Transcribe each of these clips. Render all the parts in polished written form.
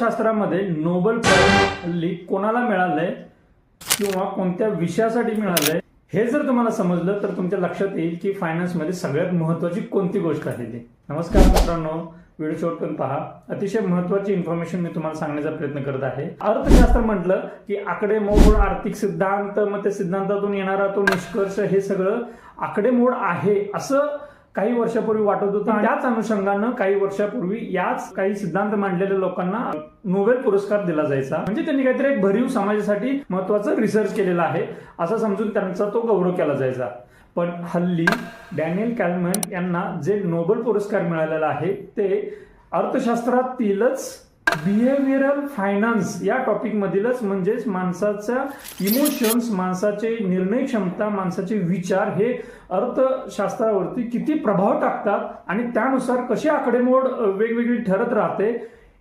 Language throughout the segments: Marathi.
अर्थशास्त्रामध्ये नोबेल प्राइज हल्ली कोणाला मिळालंय किंवा कोणत्या विषयासाठी मिळालंय हे जर तुम्हाला समजलं तर तुमच्या लक्षात येईल की फायनान्समध्ये सगळ्यात महत्त्वाची कोणती गोष्ट आहे ती. नमस्कार मित्रांनो, व्हिडिओ शेवटपर्यंत पहा. अतिशय महत्त्वाची इन्फॉर्मेशन मी तुम्हाला सांगण्याचा प्रयत्न करत आहे. अर्थशास्त्र म्हटलं की आकडेमोड, आर्थिक सिद्धांत, मग त्या सिद्धांतातून येणारा तो निष्कर्ष, हे सगळं आकडेमोड आहे असं काही वर्षापूर्वी वाटत होतं. आणि त्याच अनुषंगानं काही वर्षापूर्वी याच काही सिद्धांत मांडलेल्या लोकांना नोबेल पुरस्कार दिला जायचा. म्हणजे त्यांनी काहीतरी एक भरीव समाजासाठी महत्वाचं रिसर्च केलेला आहे असं समजून त्यांचा तो गौरव केला जायचा. पण हल्ली डॅनियल कॅलमन यांना जे नोबेल पुरस्कार मिळालेला आहे ते अर्थशास्त्रातीलच बिहेवियरल फायनान्स या टॉपिक मधीलच, म्हणजेच माणसाच्या इमोशन्स, माणसाचे निर्णय क्षमता, माणसाचे विचार हे अर्थशास्त्रावरती किती प्रभाव टाकतात आणि त्यानुसार कशी आकडेमोड वेगवेगळी ठरत राहते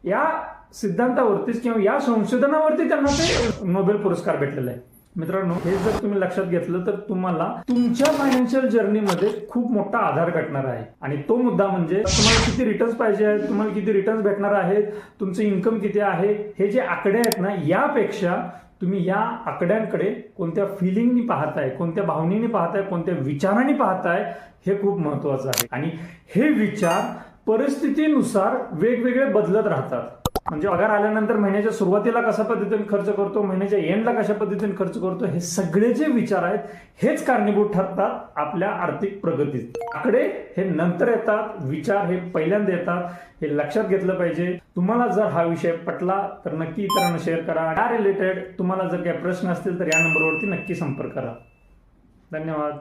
या सिद्धांतावरतीच किंवा या संशोधनावरती त्यांना ते नोबेल पुरस्कार भेटलेला आहे. मित्रांनो, हे जर तुम्ही लक्षात घेतलं तर तुम्हाला तुमच्या फायनान्शियल जर्नीमध्ये खूप मोठा आधार भेटणार आहे. आणि तो मुद्दा म्हणजे तुम्हाला किती रिटर्न्स पाहिजे आहेत, तुम्हाला किती रिटर्न्स भेटणार आहेत, तुमचं इन्कम किती आहे, हे जे आकडे आहेत ना, यापेक्षा तुम्ही या आकड्यांकडे कोणत्या फिलिंगनी पाहताय, कोणत्या भावनेने पाहताय, कोणत्या विचारांनी पाहताय, हे खूप महत्वाचं आहे. आणि हे विचार परिस्थितीनुसार वेगवेगळे बदलत राहतात. म्हणजे पगार आल्यानंतर महिन्याच्या सुरुवातीला कशा पद्धतीने खर्च करतो, महिन्याच्या एंडला कशा पद्धतीने खर्च करतो, हे सगळे जे विचार आहेत हेच कारणीभूत ठरतात आपल्या आर्थिक प्रगतीत. आकडे हे नंतर येतात, विचार हे पहिल्यांदा येतात. हे लक्षात घेतलं पाहिजे. तुम्हाला जर हा विषय पटला तर नक्की इतरांना शेअर करा. या रिलेटेड तुम्हाला जर काही प्रश्न असतील तर या नंबरवरती नक्की संपर्क करा. धन्यवाद.